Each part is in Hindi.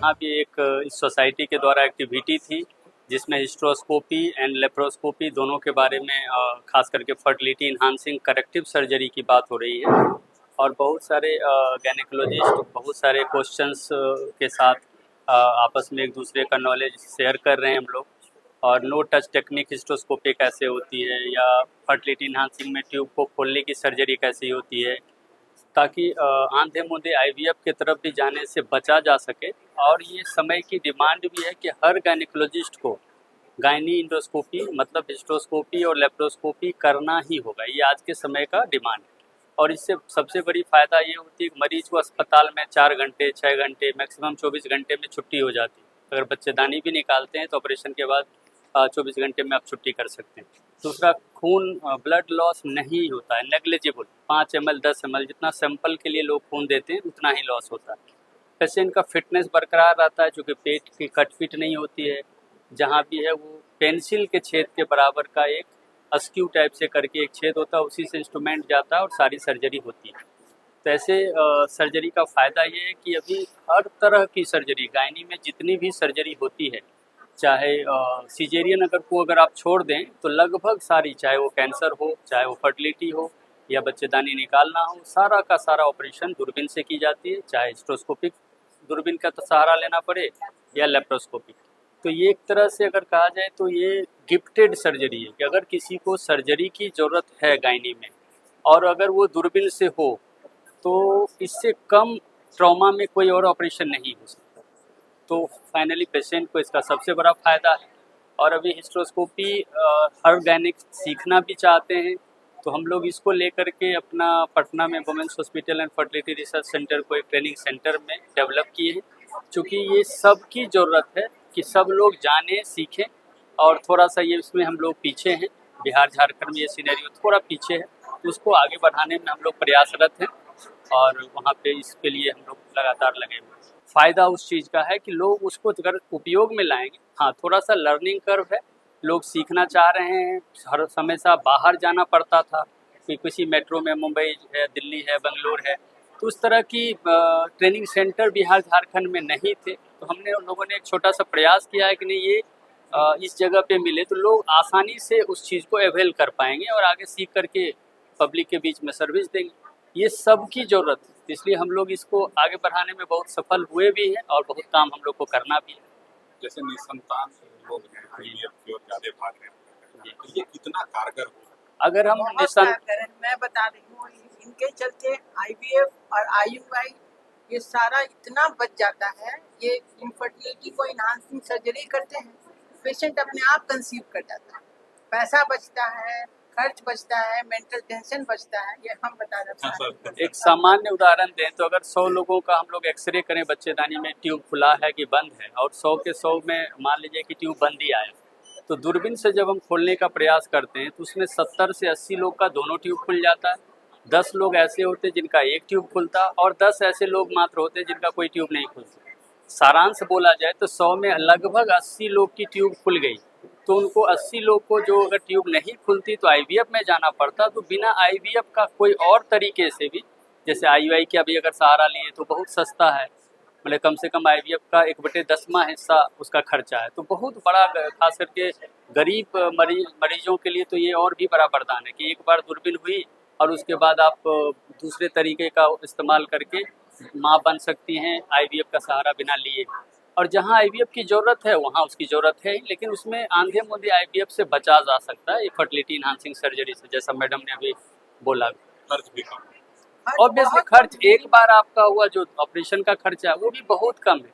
यहाँ भी एक इस सोसाइटी के द्वारा एक्टिविटी थी जिसमें हिस्ट्रोस्कोपी एंड लेप्रोस्कोपी दोनों के बारे में खास करके फर्टिलिटी इन्हांसिंग करेक्टिव सर्जरी की बात हो रही है। और बहुत सारे गायनेकोलॉजिस्ट बहुत सारे क्वेश्चंस के साथ आपस में एक दूसरे का नॉलेज शेयर कर रहे हैं हम लोग। और नो टच टेक्निक हिस्ट्रोस्कोपी कैसे होती है, या फर्टिलिटी इन्हांसिंग में ट्यूब को खोलने की सर्जरी कैसी होती है, ताकि आंधे मूंधे आईवीएफ की तरफ भी जाने से बचा जा सके। और ये समय की डिमांड भी है कि हर गायनेकोलॉजिस्ट को गायनी इंडोस्कोपी मतलब हिस्ट्रोस्कोपी और लेप्रोस्कोपी करना ही होगा। ये आज के समय का डिमांड है। और इससे सबसे बड़ी फ़ायदा ये होती है कि मरीज को अस्पताल में 4 घंटे 6 घंटे मैक्सिमम 24 घंटे में छुट्टी हो जाती है। अगर बच्चेदानी भी निकालते हैं तो ऑपरेशन के बाद 24 घंटे में आप छुट्टी कर सकते हैं। दूसरा, खून ब्लड लॉस नहीं होता है, नेग्लिजिबल। 5 ml 10 ml जितना सैंपल के लिए लोग खून देते हैं उतना ही लॉस होता है। पेशेंट का फिटनेस बरकरार रहता है, चूँकि पेट की कटपीट नहीं होती है। जहाँ भी है वो पेंसिल के छेद के बराबर का एक अस्क्यू टाइप से करके एक छेद होता है, उसी से इंस्ट्रूमेंट जाता है और सारी सर्जरी होती है। तो ऐसे सर्जरी का फ़ायदा ये है कि अभी हर तरह की सर्जरी गायनी में जितनी भी सर्जरी होती है, चाहे सिजेरियन अगर आप छोड़ दें तो लगभग सारी, चाहे वो कैंसर हो, चाहे वो फर्टिलिटी हो या बच्चेदानी निकालना हो, सारा का सारा ऑपरेशन दूरबीन से की जाती है। चाहे हिस्ट्रोस्कोपिक दूरबीन का तो सहारा लेना पड़े या लेप्रोस्कोपिक। तो ये एक तरह से अगर कहा जाए तो ये गिफ्टेड सर्जरी है कि अगर किसी को सर्जरी की ज़रूरत है गायनी में और अगर वो दूरबीन से हो तो इससे कम ट्रॉमा में कोई और ऑपरेशन नहीं हो सकता। तो फाइनली पेशेंट को इसका सबसे बड़ा फ़ायदा है। और अभी हिस्ट्रोस्कोपी हर गायनिक सीखना भी चाहते हैं, तो हम लोग इसको लेकर के अपना पटना में women's hospital and fertility research centre को एक ट्रेनिंग सेंटर में डेवलप किए हैं। चूँकि ये सबकी ज़रूरत है कि सब लोग जानें सीखें। और थोड़ा सा ये इसमें हम लोग पीछे हैं, बिहार झारखंड में ये सिनेरियो थोड़ा पीछे है, तो उसको आगे बढ़ाने में हम लोग प्रयासरत हैं और वहाँ पे इसके लिए हम लोग लगातार लगे हुए हैं। फ़ायदा उस चीज़ का है कि लोग उसको अगर उपयोग में लाएंगे, हाँ थोड़ा सा लर्निंग कर्व है, लोग सीखना चाह रहे हैं। हर हमेशा बाहर जाना पड़ता था कि किसी मेट्रो में, मुंबई है, दिल्ली है, बेंगलोर है, तो उस तरह की ट्रेनिंग सेंटर बिहार झारखंड में नहीं थे। तो हमने उन लोगों ने एक छोटा सा प्रयास किया है कि नहीं, ये इस जगह पे मिले तो लोग आसानी से उस चीज़ को अवेल कर पाएंगे और आगे सीख करके पब्लिक के बीच में सर्विस देंगे। ये सब की ज़रूरत है, इसलिए हम लोग इसको आगे बढ़ाने में बहुत सफल हुए भी हैं और बहुत काम हम लोग को करना भी है। जैसे निसंतान लोग हैं, आईवीएफ की ओर ज़्यादा भाग रहे हैं, तो ये कितना कारगर होगा? अगर हम मैं बता रही हूँ, इनके चलते आईवीएफ और आईयूआई ये सारा इतना बच जाता है। ये इनफर्टिलिटी को इन्हांसिंग सर्जरी करते हैं, पेशेंट अपने आप कंसीव कर जाता है, पैसा बचता है, खर्च बचता है, मेंटल टेंशन बचता है। ये हम बता देते हैं। एक सामान्य उदाहरण दें तो अगर 100 लोगों का हम लोग एक्सरे करें बच्चेदानी में, ट्यूब खुला है कि बंद है, और 100 के 100 में मान लीजिए कि ट्यूब बंद ही आया, तो दूरबीन से जब हम खोलने का प्रयास करते हैं तो उसमें 70 से 80 लोग का दोनों ट्यूब खुल जाता है। 10 लोग ऐसे होते जिनका एक ट्यूब खुलता, और 10 ऐसे लोग मात्र होते जिनका कोई ट्यूब नहीं खुलता। सारांश बोला जाए तो 100 में लगभग 80 लोग की ट्यूब खुल गई, तो उनको 80 लोग को जो अगर ट्यूब नहीं खुलती तो आईवीएफ में जाना पड़ता, तो बिना आईवीएफ का कोई और तरीके से भी, जैसे आईयूआई का भी अगर सहारा लिए तो बहुत सस्ता है, मतलब कम से कम आईवीएफ का 1/10वां हिस्सा उसका खर्चा है। तो बहुत बड़ा, खास करके गरीब मरीजों के लिए तो ये और भी बड़ा वरदान है कि एक बार दूरबीन हुई और उसके बाद आप दूसरे तरीके का इस्तेमाल करके माँ बन सकती हैं आईवीएफ का सहारा बिना लिए। और जहाँ आईवीएफ की ज़रूरत है वहाँ उसकी ज़रूरत है ही, लेकिन उसमें आंधे मूंधे आईवीएफ से बचा जा सकता है फर्टिलिटी इन्हांसिंग सर्जरी से, जैसा मैडम ने अभी बोला। खर्च भी कम है। ऑब्वियसली खर्च एक बार आपका हुआ जो ऑपरेशन का खर्चा है वो भी बहुत कम है,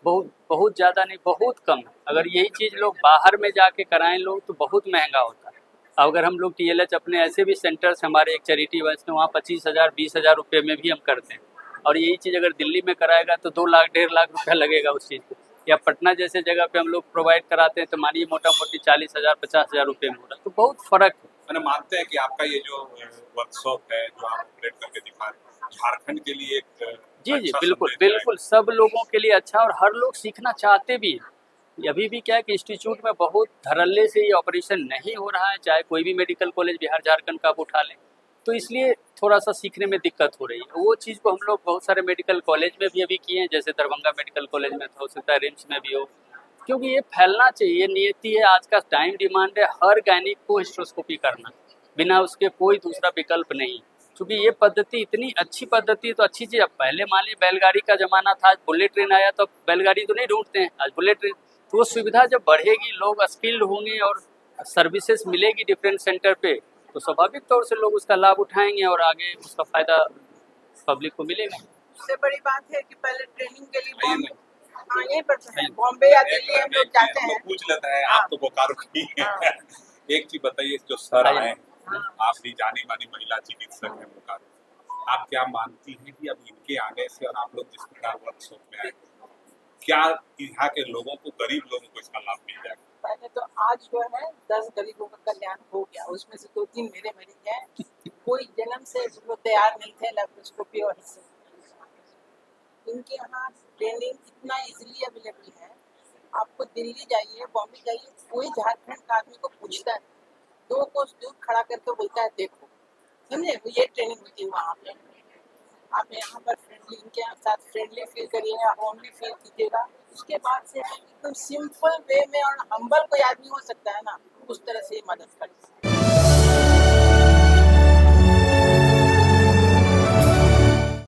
बहुत ज़्यादा नहीं, बहुत कम है। अगर यही चीज़ लोग बाहर में जाके कराएं लोग तो बहुत महंगा होता है। अगर हम लोग टीएलएच अपने ऐसे भी सेंटर्स, हमारे एक चैरिटी वाइज में, वहाँ 25,000 20,000 रुपये में भी हम करते हैं, और यही चीज़ अगर दिल्ली में कराएगा तो 2 लाख 1.5 लाख रुपया लगेगा उस चीज़ को। या पटना जैसे जगह पे हम लोग प्रोवाइड कराते हैं तो मानिए मोटा मोटी 40,000 50,000 रुपये में हो रहा है, तो बहुत फ़र्क है। मैंने मानते हैं कि आपका ये जो वर्कशॉप है जो आप ऑपरेट करके दिखा रहे हैं, झारखंड के लिए एक जी अच्छा बिल्कुल संदेश बिल्कुल, सब लोगों के लिए अच्छा, और हर लोग सीखना चाहते भी हैं। अभी भी क्या है कि इंस्टीट्यूट में बहुत धड़ल्ले से ये ऑपरेशन नहीं हो रहा है, चाहे कोई भी मेडिकल कॉलेज बिहार झारखंड का आप उठा लें, तो इसलिए थोड़ा सा सीखने में दिक्कत हो रही है। वो चीज़ को हम लोग बहुत सारे मेडिकल कॉलेज में भी अभी किए हैं, जैसे दरभंगा मेडिकल कॉलेज में हो सकता है रिम्स में भी हो, क्योंकि ये फैलना चाहिए, नियति है, आज का टाइम डिमांड है हर गायनिक को हिस्ट्रोस्कोपी करना, बिना उसके कोई दूसरा विकल्प नहीं। क्योंकि ये पद्धति इतनी अच्छी पद्धति है तो अच्छी चीज़। अब पहले मान लीजिए बैलगाड़ी का ज़माना था, आज बुलेट ट्रेन आया तो बैलगाड़ी तो नहीं ढूंढते हैं, आज बुलेट ट्रेन। तो वो सुविधा जब बढ़ेगी, लोग स्किल्ड होंगे और सर्विसेज मिलेगी डिफरेंट सेंटर पे, तो स्वाभाविक तौर से लोग उसका लाभ उठाएंगे और आगे उसका फ़ायदा पब्लिक को मिलेगा। सबसे बड़ी बात है कि पहले ट्रेनिंग के लिए आइए बॉम्बे, हाँ यहीं पर तो है, बॉम्बे या दिल्ली हम लोग जाते हैं। पूछ लेते हैं, आप तो बोकारो की हैं। हाँ। एक चीज बताइए, जो सर आइए। आए हैं, आप भी जानी मानी महिला चिकित्सक हैं बोकारो, आप क्या मानती हैं कि अब इनके आने से और आप लोग जिस प्रकार वर्कशॉप में आए, क्या यहाँ के लोगों को, गरीब लोगों को इसका लाभ मिल जाएगा? पहले तो आज जो है 10 गरीबों का कल्याण हो गया, उसमें से 2-3 मेरे मरीज हैं। कोई जन्म से वो तैयार नहीं थे लेप्रोस्कोपी और इससे। इनके यहाँ ट्रेनिंग इतना इजीली अवेलेबल है, आपको दिल्ली जाइए, बॉम्बे जाइए, कोई झारखंड का आदमी को पूछता है, 2 कोस दूर खड़ा करके बोलता है देखो, समझे, वो ये ट्रेनिंग होती है वहाँ पे। आप यहाँ पर फ्रेंडली, इनके साथ फ्रेंडली फील करिएगा, होमली फील कीजिएगा। उसके बाद से एकदम सिंपल वे में और हम्बल कोई आदमी हो सकता है ना, उस तरह से मदद करें।